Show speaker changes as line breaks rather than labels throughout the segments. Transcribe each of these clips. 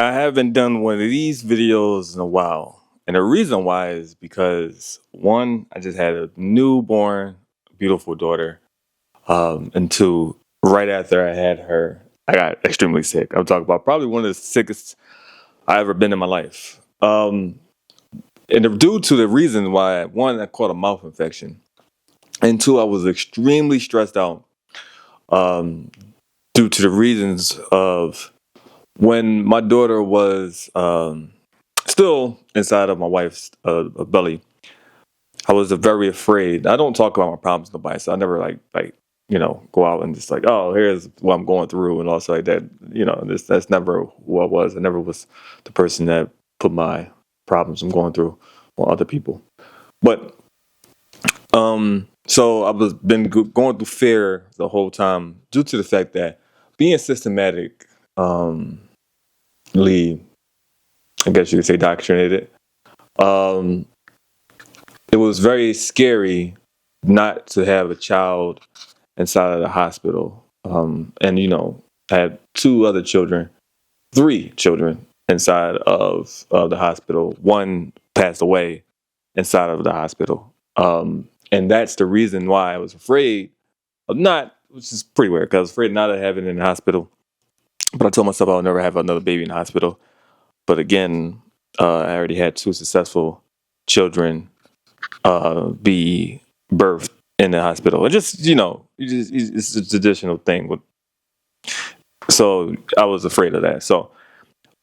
I haven't done one of these videos in a while. And the reason why is because one, I just had a newborn, beautiful daughter. And two, right after I had her, I got extremely sick. I'm talking about probably one of the sickest I ever been in my life. Due to the reason why, one, I caught a mouth infection, and two, I was extremely stressed out um, due to the reasons of when my daughter was still inside of my wife's belly. I was very afraid. I don't talk about my problems to nobody, so I never go out and just like, oh, here's what I'm going through and also like that. That's never who I was. I never was the person that put my problems I'm going through on other people. But so I was been going through fear the whole time due to the fact that being systematic, Lee, I guess you could say doctrinated. Um, it was very scary not to have a child inside of the hospital. And I had two other children, three children inside of the hospital. One passed away inside of the hospital. And that's the reason why I was afraid of not, which is pretty weird because I was afraid not to have it in the hospital. But I told myself I'll never have another baby in the hospital. But again, I already had two successful children be birthed in the hospital. It just, it's a traditional thing. So I was afraid of that. So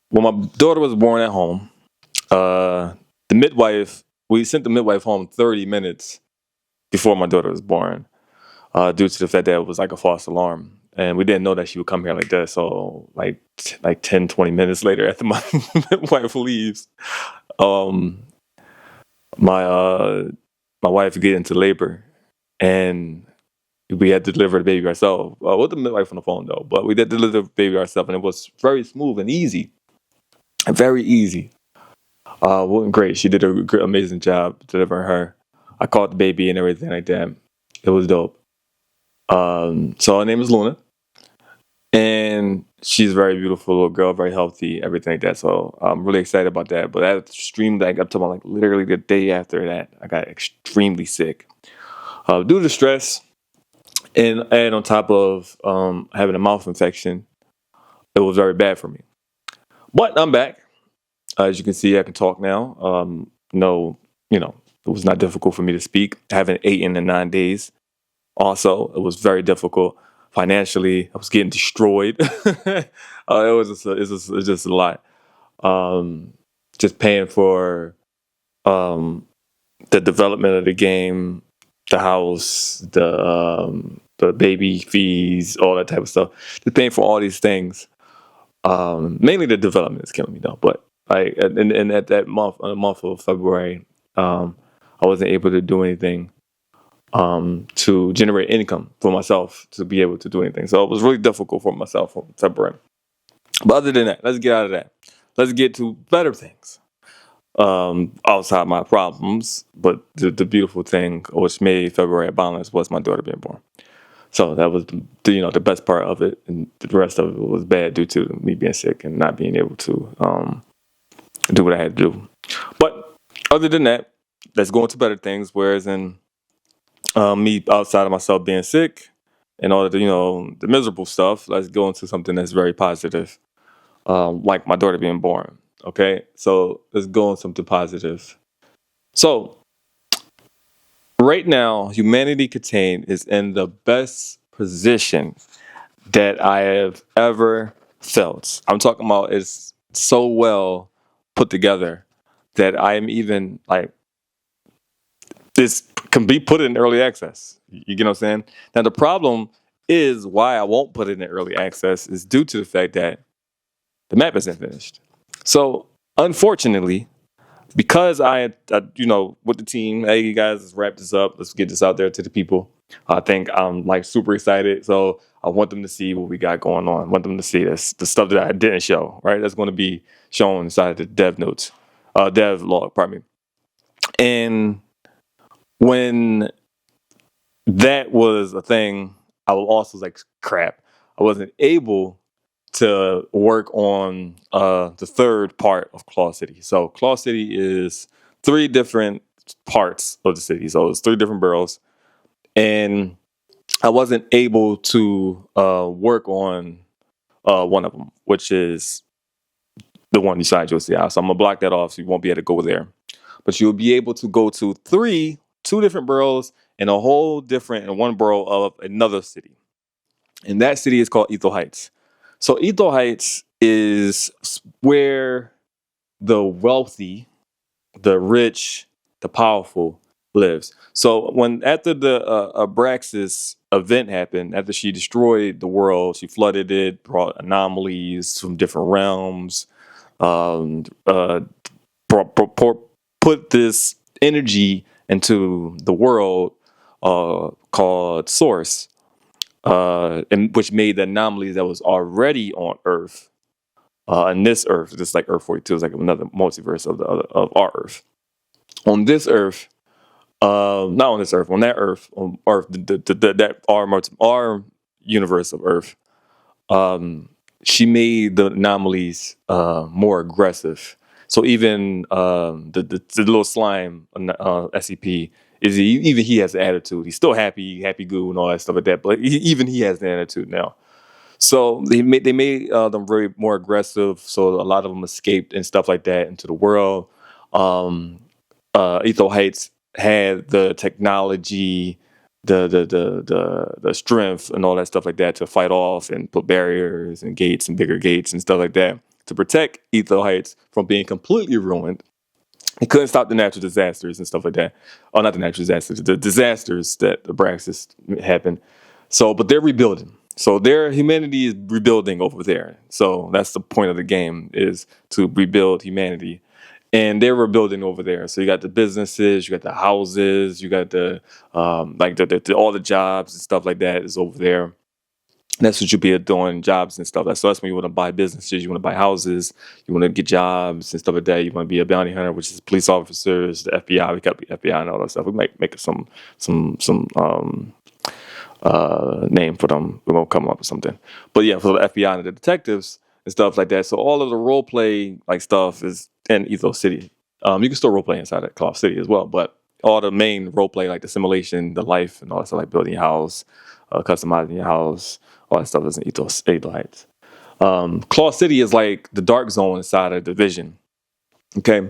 when my daughter was born at home, the midwife, we sent the midwife home 30 minutes before my daughter was born, due to the fact that it was like a false alarm. And we didn't know that she would come here like that. So like 10, 20 minutes later after my midwife leaves, um, my my wife get into labor, and we had to deliver the baby ourselves. With the midwife on the phone though, but we did deliver the baby ourselves, and it was very smooth and easy, very easy. Wasn't great. She did a amazing job delivering her. I caught the baby and everything like that. It was dope. So her name is Luna, and she's a very beautiful little girl, very healthy, everything like that. So I'm really excited about that. But that extreme, like I'm talking about, like literally the day after that, I got extremely sick due to the stress, and on top of having a mouth infection. It was very bad for me. But I'm back. As you can see, I can talk now. No, it was not difficult for me to speak. I haven't eaten in 9 days. Also, it was very difficult financially. I was getting destroyed. It's just a lot. Um, just paying for um, the development of the game, the house, the baby fees, all that type of stuff. Just paying for all these things. Mainly the development is killing me though. But and at that month, on the month of February, I wasn't able to do anything to generate income for myself to be able to do anything. So it was really difficult for myself in February. But other than that, let's get out of that. Let's get to better things outside my problems. But the beautiful thing, which made February a balance, was my daughter being born. So that was the best part of it, and the rest of it was bad due to me being sick and not being able to do what I had to do. But other than that, let's go into better things. Whereas in me outside of myself being sick and all of the miserable stuff, let's go into something that's very positive, like my daughter being born. Okay, so let's go on something positive. So right now, Humanity Contained is in the best position that I have ever felt. I'm talking about it's so well put together that I am even like this can be put in early access. You get what I'm saying? Now the problem is why I won't put it in early access is due to the fact that the map isn't finished. So unfortunately, because with the team, hey, you guys, let's wrap this up. Let's get this out there to the people. I think I'm like super excited. So I want them to see what we got going on. I want them to see this, the stuff that I didn't show, right? That's going to be shown inside the dev log, pardon me. And when that was a thing, I was also like, crap, I wasn't able to work on the third part of Claw City. So Claw City is three different parts of the city. So it's three different boroughs, and I wasn't able to work on one of them, which is the one beside UCI. So I'm gonna block that off, so you won't be able to go there. But you'll be able to go to two different boroughs and a whole different and one borough of another city. And that city is called Ethel Heights. So Ethel Heights is where the wealthy, the rich, the powerful lives. So when after the Abraxas event happened, after she destroyed the world, she flooded it, brought anomalies from different realms, um, uh, put this energy into the world called Source, and which made the anomalies that was already on Earth, and this Earth, just like Earth 42, is like another multiverse of our Earth. On this Earth, not on this Earth, on that Earth, on Earth, that our universe of Earth, she made the anomalies more aggressive. So even the little slime SCP even he has an attitude. He's still happy goo and all that stuff like that. But even he has an attitude now. So they made them very more aggressive. So a lot of them escaped and stuff like that into the world. Ethel Heights had the technology, the strength and all that stuff like that to fight off and put barriers and gates and bigger gates and stuff like that to protect Ethel Heights from being completely ruined. It couldn't stop the natural disasters and stuff like that. Oh, not the natural disasters, the disasters that Abraxas happened. So, but they're rebuilding. So their humanity is rebuilding over there. So that's the point of the game, is to rebuild humanity. And they were building over there. So you got the businesses, you got the houses, you got the all the jobs and stuff like that is over there. That's what you'll be doing, jobs and stuff. So that's when you want to buy businesses, you want to buy houses, you want to get jobs and stuff like that. You want to be a bounty hunter, which is police officers, the FBI. We got the FBI and all that stuff. We might make some name for them. We're gonna come up with something. But yeah, for the FBI and the detectives and stuff like that. So all of the role play like stuff is in Ethos City. You can still role play inside of Cloth City as well, but all the main role play like the simulation, the life, and all that stuff, like building your house, customizing your house, all that stuff is in Ethos Heights. Claw City is like the dark zone inside of Division. Okay.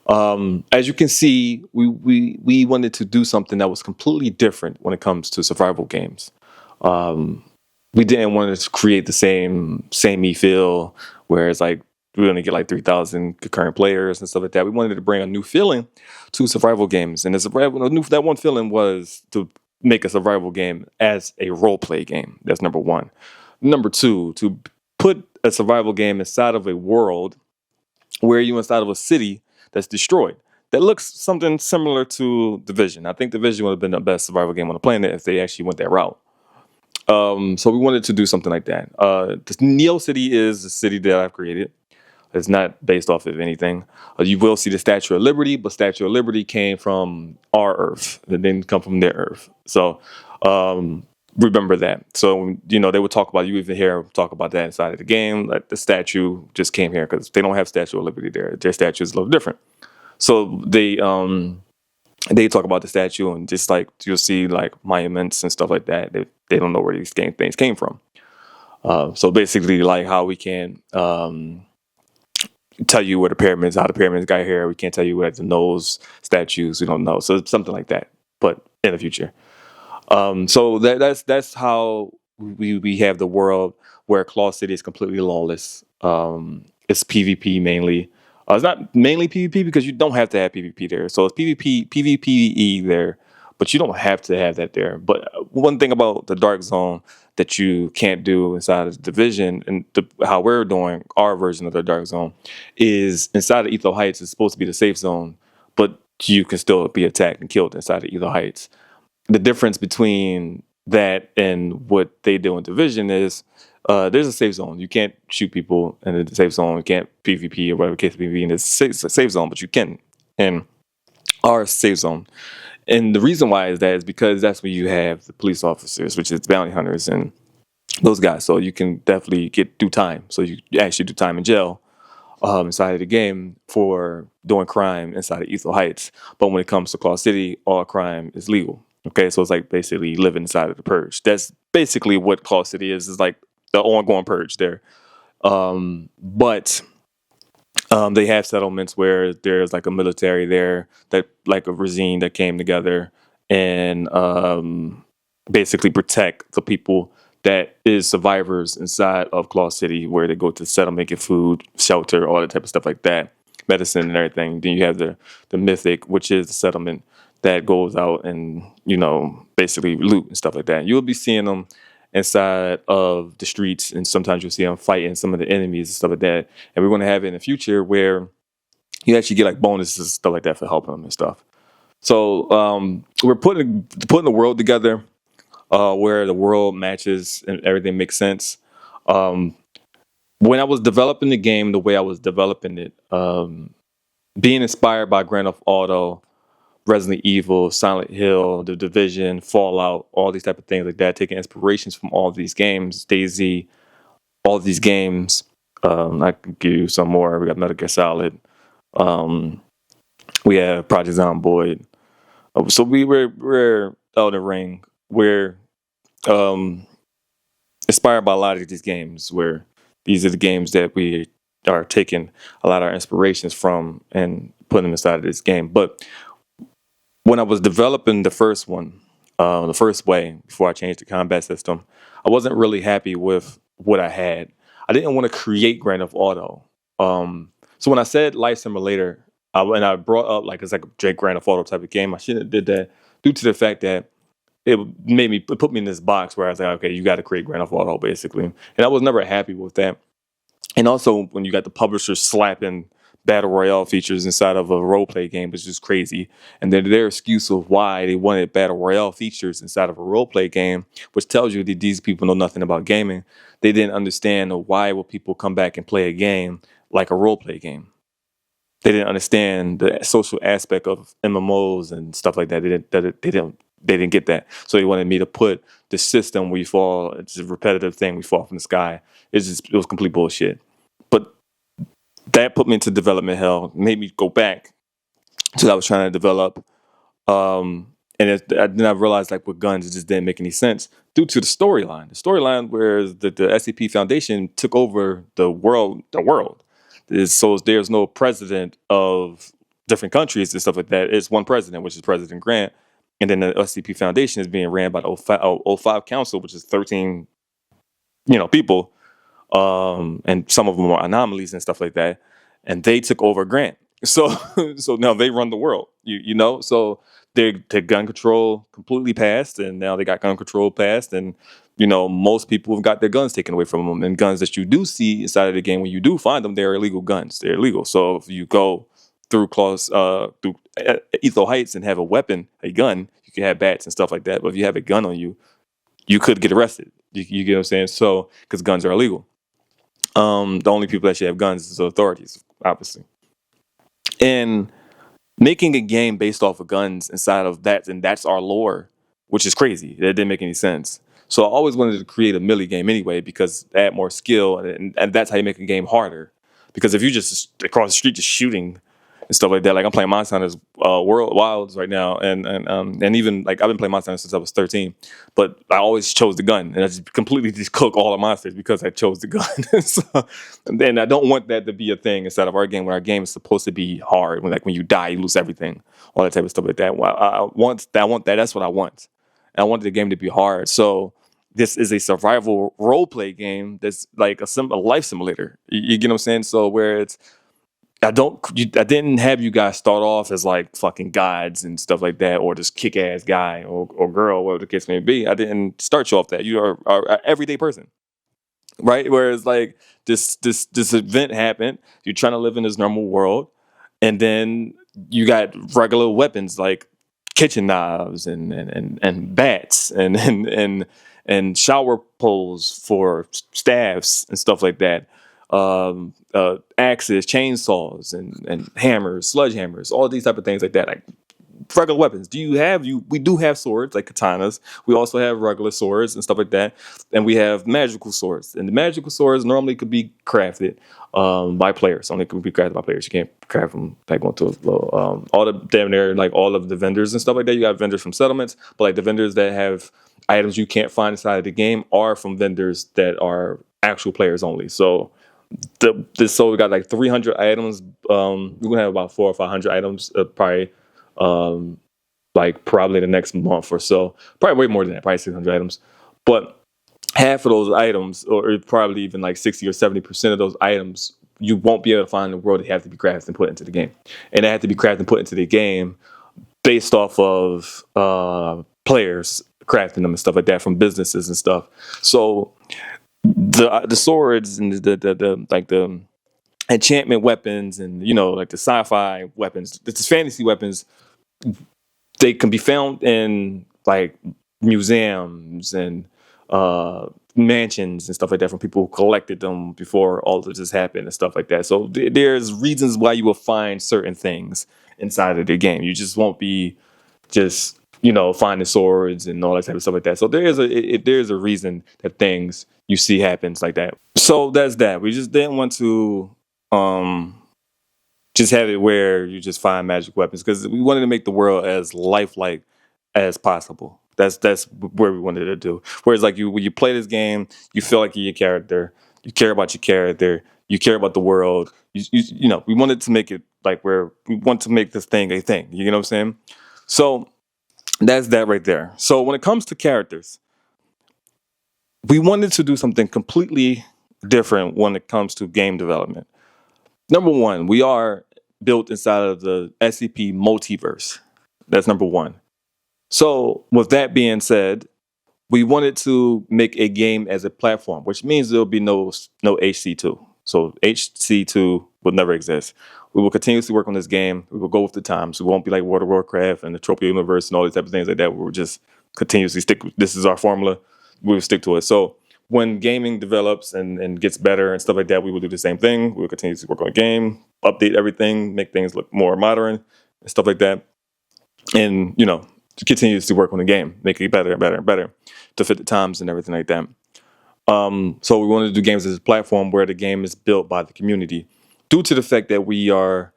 As you can see, we wanted to do something that was completely different when it comes to survival games. We didn't want to create the samey feel where it's like we're going to get like 3,000 concurrent players and stuff like that. We wanted to bring a new feeling to survival games, and that one feeling was to make a survival game as a role play game. That's number one. Number two, to put a survival game inside of a world where you're inside of a city that's destroyed. That looks something similar to Division. I think Division would have been the best survival game on the planet if they actually went that route. So we wanted to do something like that. The Neo City is a city that I've created. It's not based off of anything. You will see the Statue of Liberty, but Statue of Liberty came from our Earth. It didn't come from their Earth. So remember that. So, they would talk about, you even hear talk about that inside of the game. Like the statue just came here because they don't have Statue of Liberty there. Their statue is a little different. So they talk about the statue, and just like you'll see like monuments and stuff like that. They don't know where these things came from. So basically, like how we can tell you where how the pyramids got here. We can't tell you what the nose statues. We don't know. So it's something like that, but in the future. So that's how we have the world where Claw City is completely lawless. It's PvP mainly. It's not mainly PvP because you don't have to have PvP there. So it's PvPE there, but you don't have to have that there. But one thing about the Dark Zone that you can't do inside of the Division, and how we're doing our version of the Dark Zone, is inside of Ethel Heights is supposed to be the safe zone, but you can still be attacked and killed inside of Ethel Heights. The difference between that and what they do in Division is there's a safe zone. You can't shoot people in the safe zone. You can't PvP or whatever case PvP in the safe zone, but you can in our safe zone. And the reason why is because that's where you have the police officers, which is bounty hunters, and those guys. So you can definitely do time. So you actually do time in jail inside of the game for doing crime inside of Ethel Heights. But when it comes to Claw City, all crime is legal. Okay, so it's like basically living inside of the purge. That's basically what Claw City is like the ongoing purge there. But they have settlements where there's like a military there, that like a regime that came together and basically protect the people that is survivors inside of Claw City, where they go to settlement, get food, shelter, all that type of stuff like that, medicine and everything. Then you have the Mythic, which is the settlement that goes out and basically loot and stuff like that. You'll be seeing them inside of the streets, and sometimes you'll see them fighting some of the enemies and stuff like that. And we're going to have it in the future where you actually get like bonuses and stuff like that for helping them and stuff. So we're putting the world together where the world matches and everything makes sense. When I was developing the game, the way I was developing it, being inspired by Grand Theft Auto, Resident Evil, Silent Hill, The Division, Fallout, all these type of things like that, taking inspirations from all these games, DayZ, all these games. I can give you some more. We got Metal Gear Solid. We have Project Zomboid. So we're Elden Ring. We're inspired by a lot of these games, where these are the games that we are taking a lot of our inspirations from and putting them inside of this game. But when I was developing the first one, the first way, before I changed the combat system, I wasn't really happy with what I had. I didn't want to create Grand Theft Auto. So when I said Life Simulator, and I brought up like it's like a Grand Theft Auto type of game, I shouldn't have did that due to the fact that it put me in this box where I was like, okay, you got to create Grand Theft Auto basically, and I was never happy with that. And also, when you got the publishers slapping battle royale features inside of a role play game, it's just crazy. And then their excuse of why they wanted battle royale features inside of a role play game, which tells you that these people know nothing about gaming. They didn't understand why would people come back and play a game like a role play game. They didn't understand the social aspect of MMOs and stuff like that. They didn't get that. So they wanted me to put the system where you fall. It's a repetitive thing. We fall from the sky. It was complete bullshit. But that put me into development hell. Made me go back to what I was trying to develop. Then I realized, like, with guns, it just didn't make any sense due to the storyline. The storyline where the SCP Foundation took over the world. So there's no president of different countries and stuff like that. It's one president, which is President Grant. And then the SCP Foundation is being ran by the O5 Council, which is 13, people. And some of them are anomalies and stuff like that. And they took over Grant. So so now they run the world, so their gun control completely passed, and now they got gun control passed, and most people have got their guns taken away from them. And guns that you do see inside of the game, when you do find them, they're illegal guns. They're illegal. So if you go through Ethel Heights and have a gun, you can have bats and stuff like that. But if you have a gun on you, you could get arrested. You get what I'm saying? So because guns are illegal. The only people that should have guns is the authorities, obviously. And making a game based off of guns inside of that, and that's our lore, which is crazy. That didn't make any sense. So I always wanted to create a melee game anyway, because add more skill, and that's how you make a game harder. Because if you just across the street just shooting and stuff like that, like I'm playing Monster Hunter's World Wilds right now, and even like I've been playing Monster Hunter since I was 13, but I always chose the gun, and I just completely just cook all the monsters because I chose the gun. So, and then I don't want that to be a thing inside of our game, when our game is supposed to be hard. When you die, you lose everything, all that type of stuff like that. Well, I want that. That's what I want. And I want the game to be hard. So this is a survival role play game that's like a life simulator. You get what I'm saying? So where it's I didn't have you guys start off as like fucking gods and stuff like that, or this kick ass guy or girl, whatever the case may be. I didn't start you off that. You are an everyday person, right? Whereas like this event happened, you're trying to live in this normal world, and then you got regular weapons like kitchen knives and bats and shower poles for staffs and stuff like that. Axes, chainsaws, and hammers, sledgehammers, all these type of things like that. Like regular weapons. We do have swords like katanas. We also have regular swords and stuff like that, and we have magical swords. And the magical swords normally could be crafted by players. Only could be crafted by players. You can't craft them like going to a little, all the damn near like all of the vendors and stuff like that. You got vendors from settlements, but like the vendors that have items you can't find inside of the game are from vendors that are actual players only. So so we got like 300 items. We're gonna have about 400 or 500 items, probably like probably the next month or so. Probably way more than that, probably 600 items. But half of those items, or probably even like 60 or 70% of those items, you won't be able to find in the world. They have to be crafted and put into the game, and they have to be crafted and put into the game based off of players crafting them and stuff like that from businesses and stuff. So the swords and the like the enchantment weapons and like the sci-fi weapons, the fantasy weapons, they can be found in like museums and mansions and stuff like that from people who collected them before all of this happened and stuff like that. So there's reasons why you will find certain things inside of the game. You just won't be just finding swords and all that type of stuff like that. So there's a reason that things you see happens like that. So that's that. We just didn't want to just have it where you just find magic weapons, because we wanted to make the world as lifelike as possible. That's where we wanted to do. Whereas like when you play this game, you feel like you're your character. You care about your character. You care about the world. We wanted to make it like where we want to make this thing a thing. You know what I'm saying? So that's that right there. So when it comes to characters, we wanted to do something completely different when it comes to game development. Number one, we are built inside of the SCP multiverse. That's number one. So with that being said, we wanted to make a game as a platform, which means there'll be no HC2. So HC2 will never exist. We will continuously work on this game. We will go with the times. We won't be like World of Warcraft and the Tropia universe and all these type of things like that. We'll just continuously stick. This is our formula. We will stick to it. So when gaming develops and gets better and stuff like that, we will do the same thing. We will continue to work on the game, update everything, make things look more modern and stuff like that. And, to continuously work on the game, make it better and better and better to fit the times and everything like that. So we wanted to do games as a platform where the game is built by the community, due to the fact that we are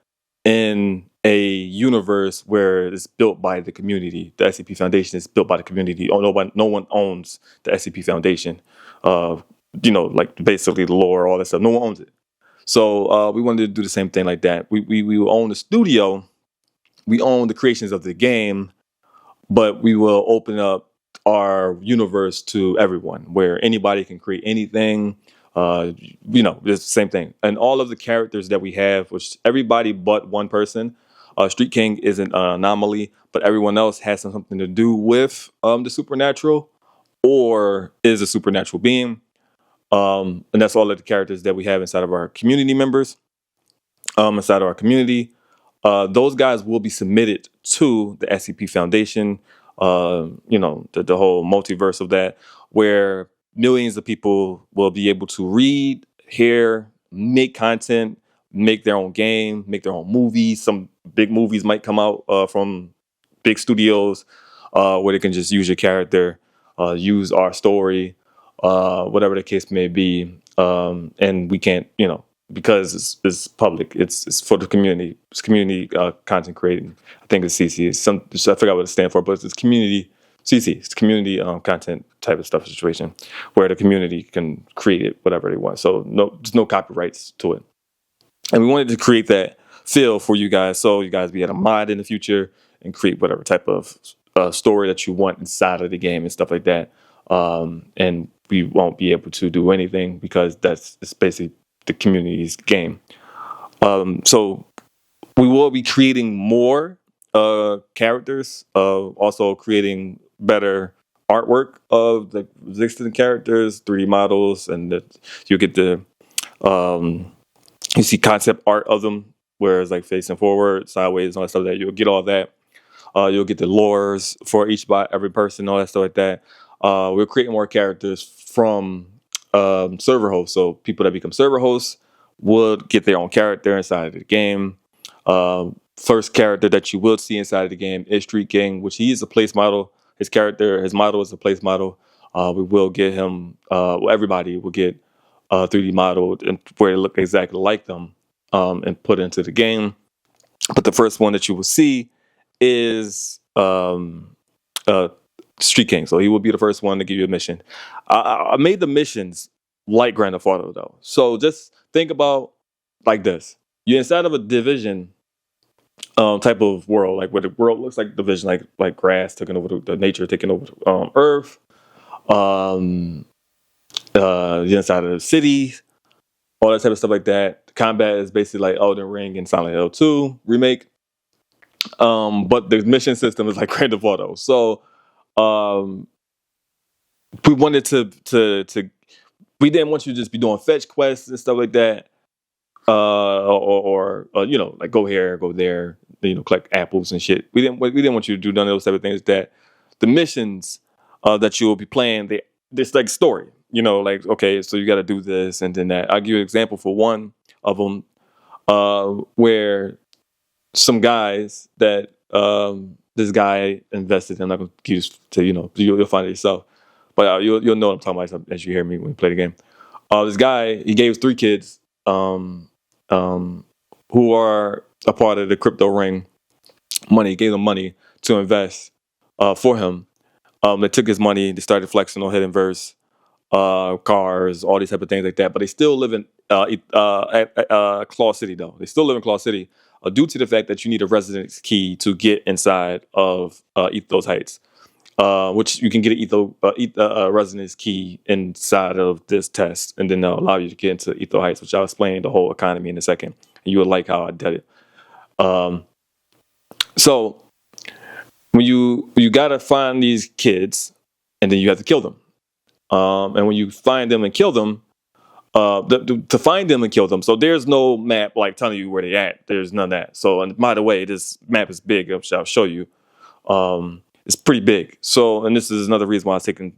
in a universe where it's built by the community. The SCP Foundation is built by the community. No one owns the SCP Foundation. Like basically the lore, all that stuff. No one owns it. So we wanted to do the same thing like that. We will own the studio. We own the creations of the game, but we will open up our universe to everyone, where anybody can create anything. It's the same thing. And all of the characters that we have, which everybody but one person, Street King is an anomaly, but everyone else has something to do with the supernatural or is a supernatural being. And that's all of the characters that we have inside of our community members, inside of our community. Those guys will be submitted to the SCP Foundation, the whole multiverse of that, where millions of people will be able to read, hear, make content, make their own game, make their own movies. Some big movies might come out from big studios where they can just use your character, use our story, whatever the case may be. And we can't, because it's public, it's for the community. It's community content creating. I think it's CC. I forgot what it stands for, but it's community CC. It's community content type of stuff situation where the community can create it whatever they want. So there's no copyrights to it. And we wanted to create that feel for you guys, so you guys be able to mod in the future and create whatever type of story that you want inside of the game and stuff like that. And we won't be able to do anything because it's basically the community's game. So we will be creating more characters, also creating better artwork of the existing characters, 3D models, and you get you see concept art of them, whereas like facing forward, sideways, and all that stuff. That you'll get all that. You'll get the lores for every person, all that stuff like that. We're creating more characters from server hosts. So people that become server hosts would get their own character inside of the game. first character that you will see inside of the game is Street King, which he is a place model. His model is a place model. We will get him. Everybody will get 3D modeled and where they look exactly like them, and put into the game. But the first one that you will see is uh, Street King. So he will be the first one to give you a mission. I made the missions like Grand Theft Auto though. So just think about like this: you're inside of a division type of world, like where the world looks like division, like grass taking over the nature taking over Earth. Um, you're inside of the city, all that type of stuff like that. The combat is basically like Elden Ring and Silent Hill 2 remake. But the mission system is like Grand Theft Auto. So um, we wanted to we didn't want you to just be doing fetch quests and stuff like that. Or like go here, go there, collect apples and shit. We didn't want you to do none of those type of things. That the missions that you will be playing, there's like story. Like okay, so you got to do this and then that. I'll give you an example for one of them, where some guys that this guy invested in. I'm not going to use to you'll find it yourself, but you'll know what I'm talking about as you hear me when you play the game. This guy, he gave his 3 kids. Who are a part of the crypto ring money, gave them money to invest for him. They took his money, they started flexing on Hidden Verse, cars, all these type of things like that. But they still live in at Claw City though. They still live in Claw City due to the fact that you need a residence key to get inside of Ethos Heights. Which you can get a residence key inside of this test, and then they'll allow you to get into Etho Heights, which I'll explain the whole economy in a second. And you will like how I did it. So when you gotta find these kids, and then you have to kill them. And when you find them and kill them, to find them and kill them, so there's no map like telling you where they at. There's none of that. So, and by the way, this map is big, which I'll show you. It's pretty big. So, and this is another reason why it's taking,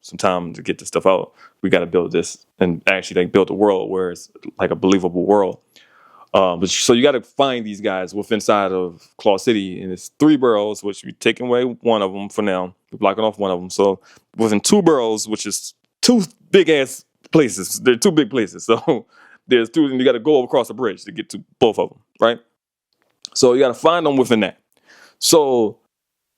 some time to get this stuff out. We got to build this and actually build a world where it's like a believable world. But so you got to find these guys within inside of Claw City, and it's 3 boroughs, which we're taking away one of them for now. We're blocking off one of them. So within 2 boroughs, which is 2 big ass places. They're 2 big places. So there's 2, and you got to go across a bridge to get to both of them, right? So you got to find them within that. So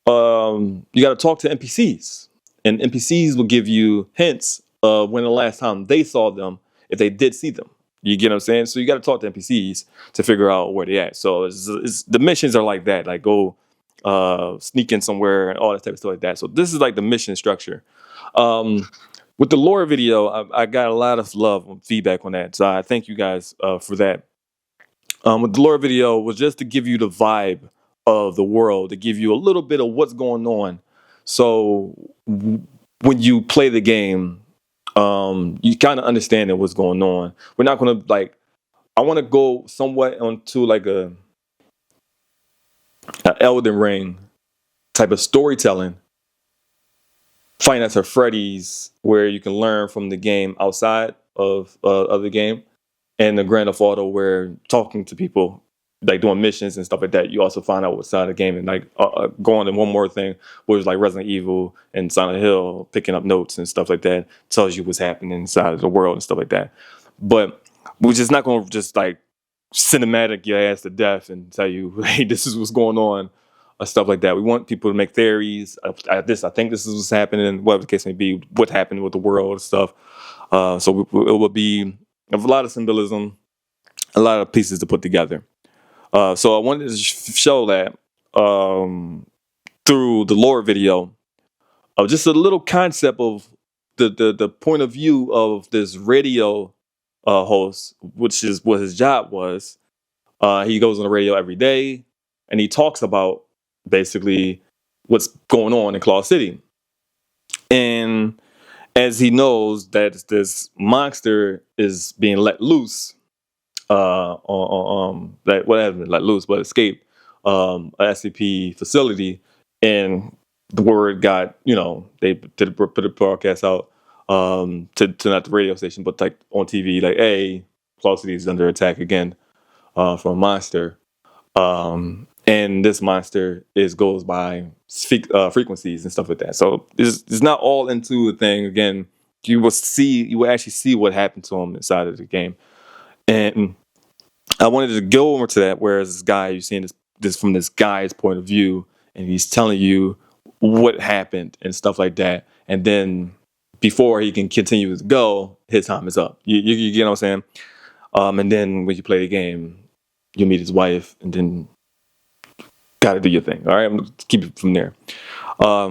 you got to talk to NPCs, and NPCs will give you hints of when the last time they saw them, if they did see them. You get what I'm saying? So you got to talk to NPCs to figure out where they at. So the missions are like that, like go sneak in somewhere and all that type of stuff like that. So this is like the mission structure. With the lore video, I got a lot of love and feedback on that. So I thank you guys for that. With the lore video was just to give you the vibe of the world, to give you a little bit of what's going on. So when you play the game, you kind of understand what's going on. We're not going to I want to go somewhat onto like a Elden Ring type of storytelling, Five Nights at Freddy's, where you can learn from the game outside of the game, and the Grand Theft Auto, where talking to people, like doing missions and stuff like that, you also find out what's inside the game. And going in one more thing, was like Resident Evil and Silent Hill, picking up notes and stuff like that, tells you what's happening inside of the world and stuff like that. But we're just not going to just like cinematic your ass to death and tell you, hey, this is what's going on, or stuff like that. We want people to make theories. I think this is what's happening, whatever the case may be, what happened with the world and stuff. So it will be a lot of symbolism, a lot of pieces to put together. So I wanted to show that through the lore video, of just a little concept of the point of view of this radio host, which is what his job was. He goes on the radio every day, and he talks about basically what's going on in Claw City. And as he knows that this monster is being let loose, that whatever, let loose, but escape a SCP facility, and the word got, they put a broadcast out to not the radio station, but like on TV, like, hey, Claw City is under attack again from a monster. And this monster goes by frequencies and stuff like that. So it's not all into the thing. Again, you will actually see what happened to him inside of the game. And I wanted to go over to that. Whereas this guy, you're seeing this from this guy's point of view, and he's telling you what happened and stuff like that. And then before he can continue to go, his time is up. You get what I'm saying? And then when you play the game, you meet his wife, and then got to do your thing. All right, I'm gonna keep it from there.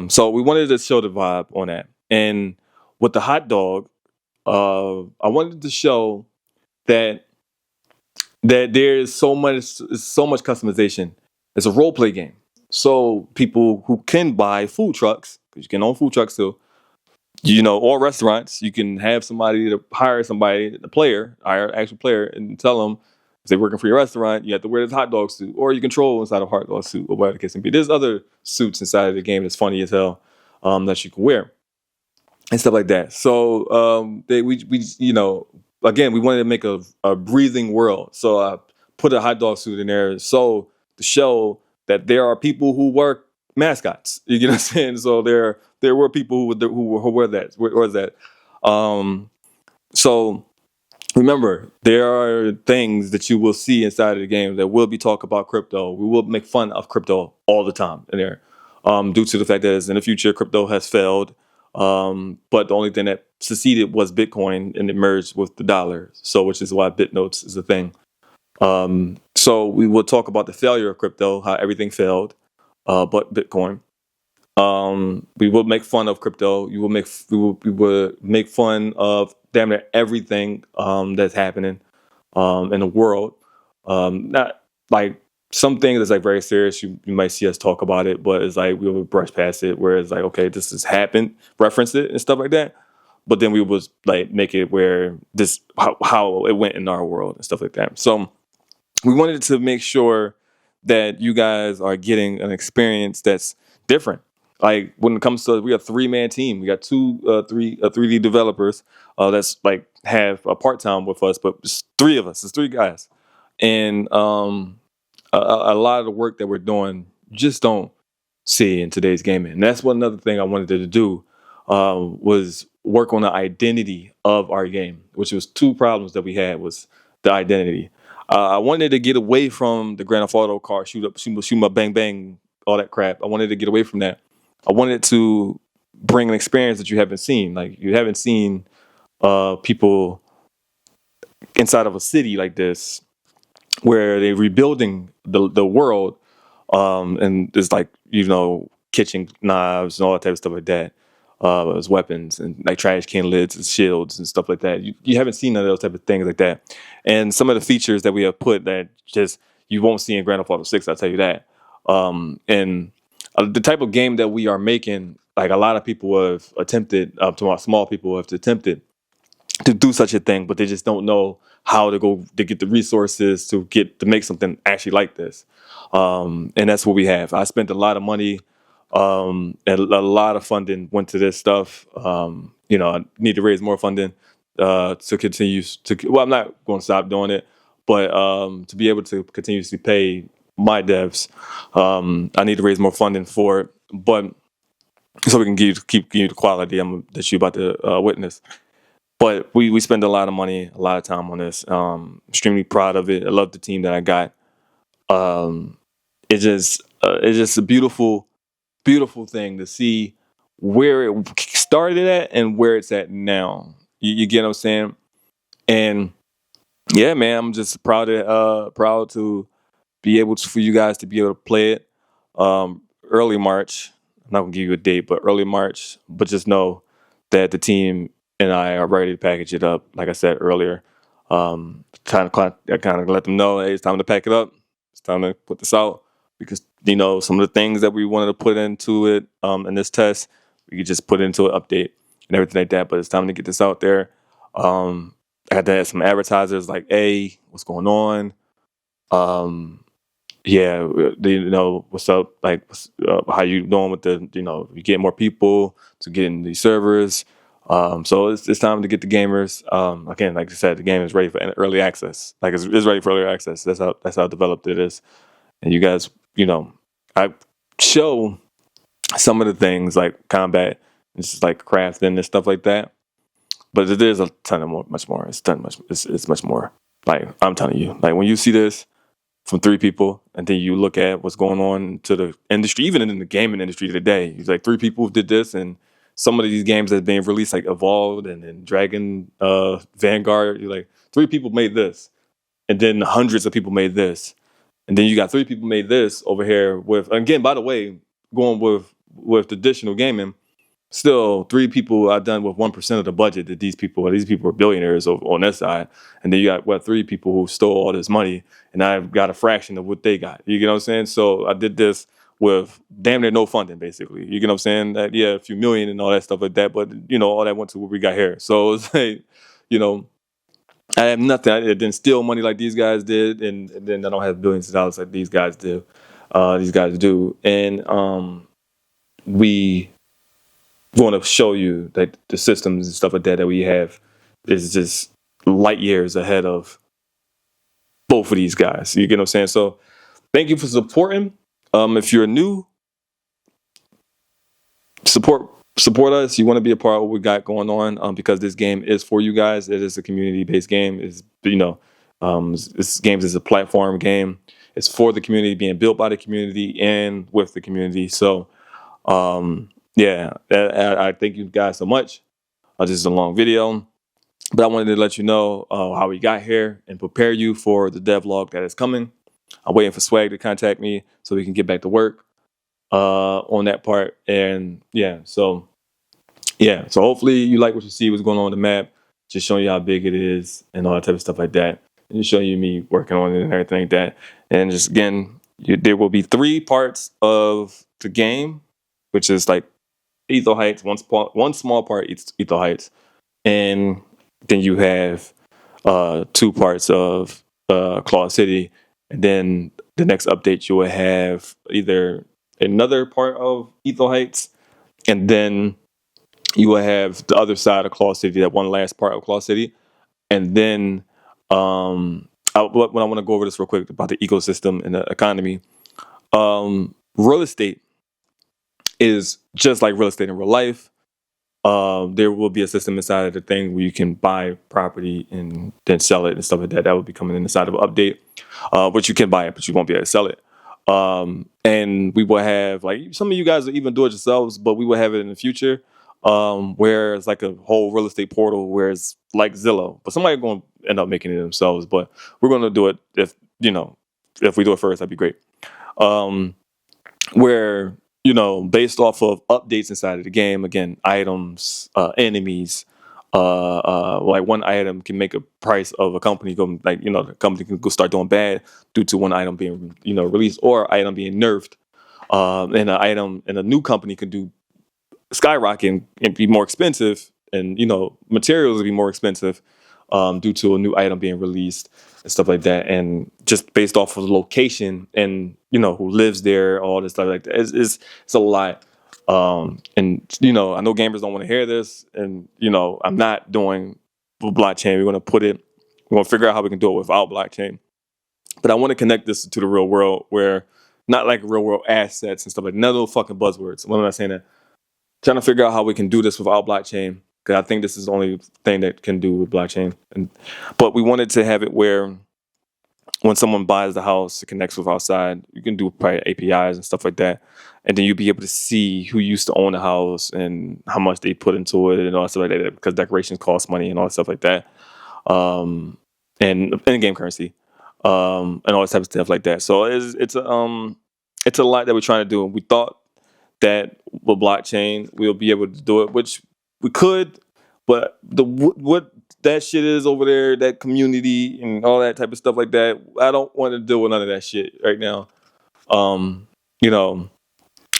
So we wanted to show the vibe on that, and with the hot dog, I wanted to show that there's so much customization. It's a role play game, so people who can buy food trucks, because you can own food trucks too, or restaurants, you can have somebody to hire somebody, hire an actual player, and tell them if they're working for your restaurant, you have to wear this hot dog suit, or you control inside a hot dog suit, or whatever the case may be. There's other suits inside of the game that's funny as hell, that you can wear and stuff like that. So again, we wanted to make a breathing world. So I put a hot dog suit in there so to show that there are people who work mascots. You get what I'm saying? So there were people who were that. Where was that? So remember, there are things that you will see inside of the game that will be talk about crypto. We will make fun of crypto all the time in there, due to the fact that in the future crypto has failed. But the only thing that succeeded was Bitcoin, and it merged with the dollar. So, which is why BitNotes is a thing. So we will talk about the failure of crypto, how everything failed, but Bitcoin. We will make fun of crypto. We will make fun of damn near everything that's happening in the world. Not like some things that's like very serious. You might see us talk about it, but it's like we will brush past it. Where it's like, okay, this has happened, reference it and stuff like that. But then we was like make it where this how it went in our world and stuff like that. So we wanted to make sure that you guys are getting an experience that's different. Like when it comes to, we a 3-man team. We got 3D developers that's like have a part time with us, but it's 3 of us. It's 3 guys, and a lot of the work that we're doing just don't see in today's gaming. And that's one another thing I wanted to do, was work on the identity of our game, which was 2 problems that we had was the identity. I wanted to get away from the Grand Theft Auto car, shoot my bang bang, all that crap. I wanted to get away from that. I wanted to bring an experience that you haven't seen. Like you haven't seen people inside of a city like this, where they're rebuilding the world, and there's like kitchen knives and all that type of stuff like that, as weapons and like trash can lids and shields and stuff like that. You haven't seen none of those type of things like that, and some of the features that we have put that just you won't see in Grand Theft Auto 6. I'll tell you that. And the type of game that we are making, like a lot of people have attempted, to our small people have attempted to do such a thing, but they just don't know how to go to get the resources to make something actually like this. And that's what we have. I spent a lot of money, and a lot of funding went to this stuff. I need to raise more funding to continue to. Well, I'm not going to stop doing it, but to be able to continuously pay my devs, I need to raise more funding for it. But so we can keep giving you the quality that you're about to witness. But we spend a lot of money, a lot of time on this. Extremely proud of it. I love the team that I got. It's just a beautiful, beautiful thing to see where it started at and where it's at now. You get what I'm saying? And yeah, man, I'm just proud to be able to, for you guys to be able to play it early March. I'm not gonna give you a date, but early March. But just know that the team and I are ready to package it up. Like I said earlier, kind of let them know, hey, it's time to pack it up. It's time to put this out, because some of the things that we wanted to put into it in this test, we could just put into an update and everything like that. But it's time to get this out there. I had to add some advertisers like, hey, what's going on? Yeah, what's up? Like, how you doing with the, you get more people to get in these servers. So it's time to get the gamers. Again, like I said, the game is ready for early access. Like it's ready for early access. That's how developed it is. and you guys, I show some of the things like combat, it's just like crafting and stuff like that. But there's a ton of much more. It's much more. Like I'm telling you, like when you see this from 3 people, and then you look at what's going on to the industry, even in the gaming industry today. It's like 3 people did this, and some of these games that being released, like Evolved and then Dragon, Vanguard. You're like 3 people made this, and then hundreds of people made this, and then you got 3 people made this over here with. Again, by the way, going with traditional gaming, still 3 people are done with 1% of the budget that these people are billionaires on that side. And then you got 3 people who stole all this money, and I've got a fraction of what they got. You get what I'm saying? So I did this with damn near no funding, basically. You get what I'm saying? Yeah, a few million and all that stuff like that, but all that went to what we got here. So it's like, you know, I have nothing. I didn't steal money like these guys did, and then I don't have billions of dollars like these guys do. These guys do, and we want to show you that the systems and stuff like that we have is just light years ahead of both of these guys. You get what I'm saying? So thank you for supporting. If you're new, support us. You want to be a part of what we got going on, because this game is for you guys. It is a community-based game. This game is a platform game. It's for the community, being built by the community and with the community. So yeah, I thank you guys so much. This is a long video, but I wanted to let you know how we got here and prepare you for the devlog that is coming. I'm waiting for Swag to contact me so we can get back to work on that part. And so hopefully you like what you see, what's going on the map, just showing you how big it is and all that type of stuff like that, and just showing you me working on it and everything like that. And just again, there will be 3 parts of the game, which is like Ethel Heights, one small part Ethel Heights, and then you have 2 parts of Claw City, and then the next update you will have either another part of Ethel Heights, and then you will have the other side of Claw City, that one last part of Claw City, and then when I want to go over this real quick about the ecosystem and the economy. Real estate is just like real estate in real life. There will be a system inside of the thing where you can buy property and then sell it and stuff like that. That will be coming inside of an update. But you can buy it, but you won't be able to sell it. And we will have, like, some of you guys will even do it yourselves, but we will have it in the future, where it's like a whole real estate portal where it's like Zillow, but somebody's going to end up making it themselves. But we're going to do it if we do it first, that'd be great. Where based off of updates inside of the game, again, items, enemies, like one item can make a price of a company go, like, the company can go start doing bad due to one item being, released, or item being nerfed. And an item and a new company can do skyrocket and be more expensive, and materials will be more expensive due to a new item being released and stuff like that. And just based off of the location and who lives there, all this stuff like that, it's a lot. And I know gamers don't want to hear this, and I'm not doing blockchain. We're going to figure out how we can do it without blockchain, but I want to connect this to the real world, where not like real world assets and stuff, like none of those fucking buzzwords. When I'm not saying that, trying to figure out how we can do this without blockchain, because I think this is the only thing that can do with blockchain. But we wanted to have it where when someone buys the house, it connects with outside. You can do private APIs and stuff like that, and then you'll be able to see who used to own the house and how much they put into it and all that stuff like that, because decorations cost money and all that stuff like that, and in-game currency, and all this type of stuff like that. So it's a lot that we're trying to do. We thought that with blockchain we'll be able to do it, which we could, but what that shit is over there, that community and all that type of stuff like that, I don't want to deal with none of that shit right now.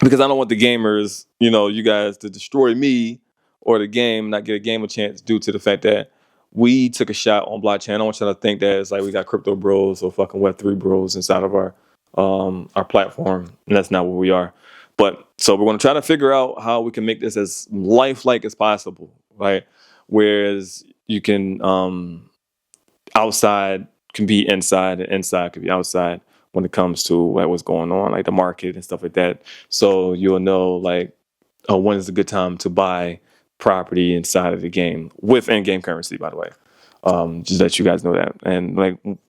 Because I don't want the gamers, you guys, to destroy me or the game, not get a game a chance due to the fact that we took a shot on blockchain. I don't want y'all to think that it's like we got crypto bros or fucking Web3 bros inside of our platform, and that's not what we are. But so we're going to try to figure out how we can make this as lifelike as possible, right? Whereas you can outside can be inside and inside can be outside, when it comes to like what's going on, like the market and stuff like that. So you'll know like when is a good time to buy property inside of the game with in-game currency, by the way. Just let you guys know that. And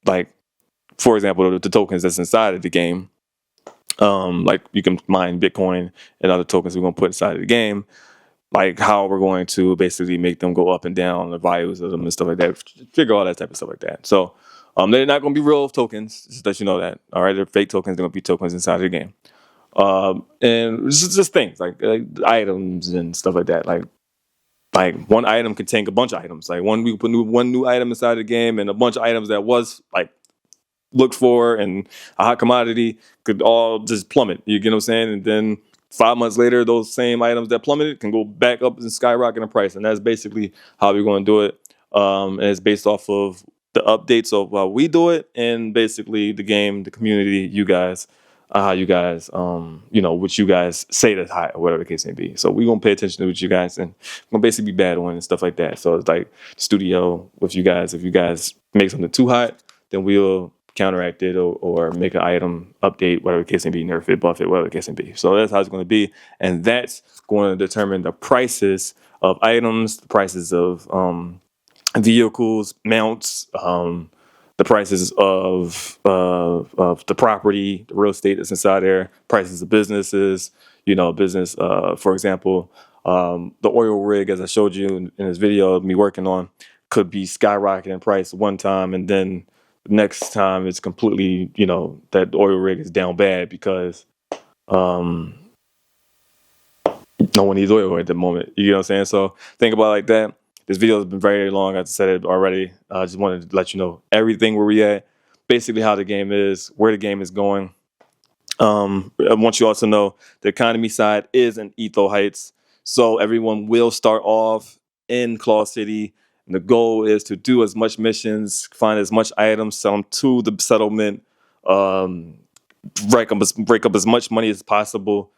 like for example, the tokens that's inside of the game, like you can mine Bitcoin and other tokens we're going to put inside of the game, like how we're going to basically make them go up and down, the values of them and stuff like that, figure all that type of stuff like that. So they're not going to be real tokens, just let you know that. All right, they're fake tokens, they're going to be tokens inside of the game. And it's just things like items and stuff like that. Like one item contain a bunch of items. Like one we put one new item inside the game, and a bunch of items that was like looked for and a hot commodity could all just plummet. You get what I'm saying? And then 5 months later, those same items that plummeted can go back up and skyrocket in price. And that's basically how we're going to do it. And it's based off of the updates of how we do it, and basically the game, the community, you guys, how you guys, what you guys say that's high or whatever the case may be. So we're going to pay attention to what you guys, and we're going to basically be battling and stuff like that. So it's like studio with you guys. If you guys make something too hot, then we'll counteract it or make an item update, whatever the case may be, nerf it, buff it, whatever the case may be. So that's how it's going to be. And that's going to determine the prices of items, the prices of vehicles, mounts, the prices of the property, the real estate that's inside there, prices of businesses, business, for example, the oil rig, as I showed you in this video of me working on, could be skyrocketing in price one time, and then next time it's completely, that oil rig is down bad because no one needs oil at the moment. You know what I'm saying? So think about it like that. This video has been very long. I said it already. I just wanted to let you know everything where we at, basically how the game is, where the game is going. I want you also to know the economy side is in Etho Heights. So everyone will start off in Claw City. And the goal is to do as much missions, find as much items, sell them to the settlement, break up as much money as possible,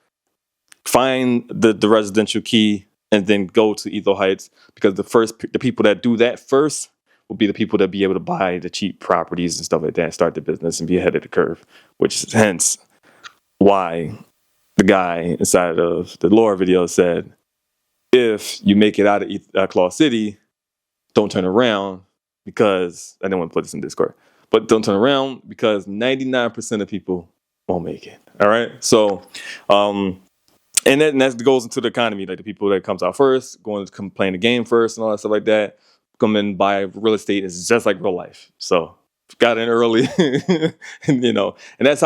find the residential key, and then go to Etho Heights, because the people that do that first will be the people that be able to buy the cheap properties and stuff like that, start the business and be ahead of the curve, which is hence why the guy inside of the lore video said, if you make it out of Claw City, don't turn around, because I didn't want to put this in Discord, but don't turn around because 99% of people won't make it. All right. So, and that goes into the economy, like the people that comes out first, going to come play the game first and all that stuff like that, come and buy real estate is just like real life. So got in early, and that's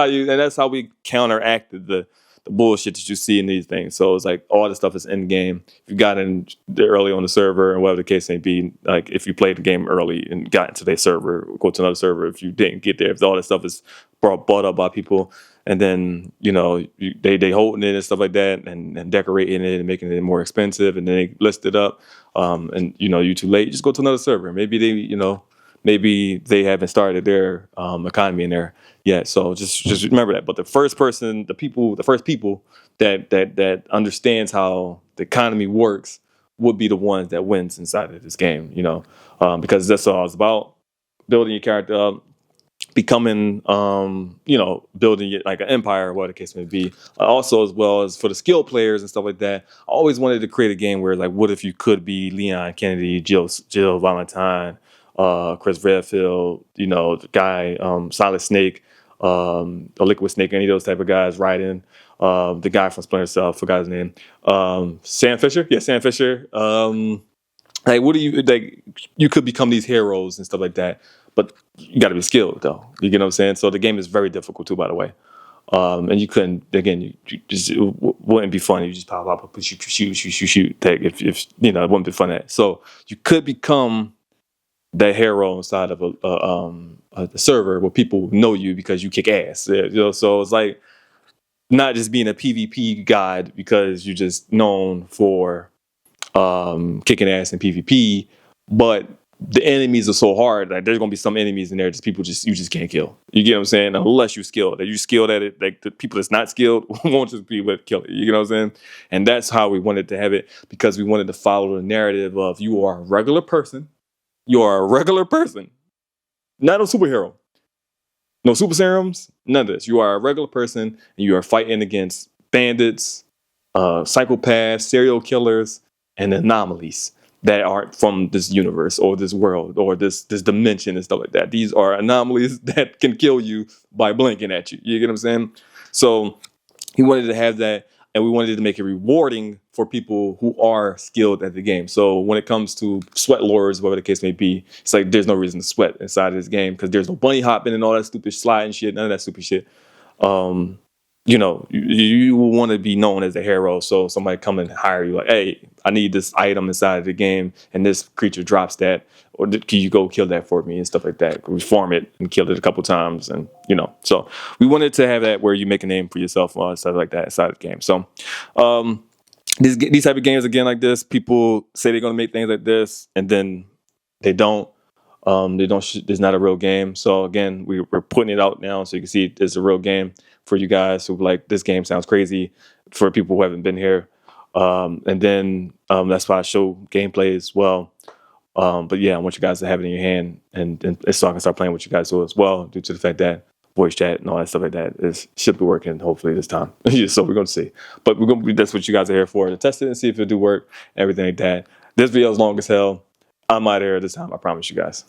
how we counteracted the bullshit that you see in these things. So it's like all the stuff is in game. If you got in there early on the server, and whatever the case may be, like if you played the game early and got into their server, go to another server. If you didn't get there, if all that stuff is bought up by people, and then they holding it and stuff like that, and decorating it and making it more expensive, and then they list it up, and you too late, just go to another server. Maybe they haven't started their economy in there yet. So just remember that. But the first people that understands how the economy works would be the ones that wins inside of this game. Because that's all it's about: building your character up, becoming, building it like an empire, what the case may be. Also, as well as for the skilled players and stuff like that, I always wanted to create a game where, like, what if you could be Leon Kennedy, Jill Valentine, Chris Redfield, the guy, Solid Snake, a Liquid Snake, any of those type of guys, Raiden, the guy from Splinter Cell, forgot his name, Sam Fisher. Yeah, Sam Fisher. Like, what do you like? You could become these heroes and stuff like that, but you got to be skilled, though. You get what I'm saying? So the game is very difficult too, by the way. And you couldn't, again, you just, it wouldn't be fun. You just pop up, shoot. Take if it wouldn't be fun. So you could become that hero inside of a server where people know you because you kick ass. So it's like not just being a PvP god because you're just known for kicking ass in PvP, but the enemies are so hard. Like, there's gonna be some enemies in there just people you just can't kill. You get what I'm saying? Unless you're skilled. If you're skilled at it, like the people that's not skilled won't just be able to kill it. You know what I'm saying? And that's how we wanted to have it, because we wanted to follow the narrative of you are a regular person. You are a regular person, not a superhero. No super serums, none of this. You are a regular person and you are fighting against bandits, psychopaths, serial killers, and anomalies that aren't from this universe or this world or this dimension and stuff like that. These are anomalies that can kill you by blinking at you. You get what I'm saying? So he wanted to have that, and we wanted to make it rewarding for people who are skilled at the game. So when it comes to sweat lords, whatever the case may be, it's like there's no reason to sweat inside of this game because there's no bunny hopping and all that stupid sliding shit, none of that stupid shit. Um, you will want to be known as a hero. So somebody come and hire you like, hey, I need this item inside of the game, and this creature drops that, or can you go kill that for me and stuff like that? We farm it and kill it a couple times, and so we wanted to have that where you make a name for yourself and stuff like that inside of the game. So um, these type of games again like this, people say they're gonna make things like this, and then they don't. They don't. It's not a real game. So again, we're putting it out now, so you can see it's a real game for you guys who like this game sounds crazy. For people who haven't been here, and then that's why I show gameplay as well. But yeah, I want you guys to have it in your hand, and so I can start playing with you guys as well. Due to the fact that voice chat and all that stuff like that should be working hopefully this time. So we're gonna see. But that's what you guys are here for, to test it and see if it do work, everything like that. This video is long as hell. I'm out of here this time, I promise you guys.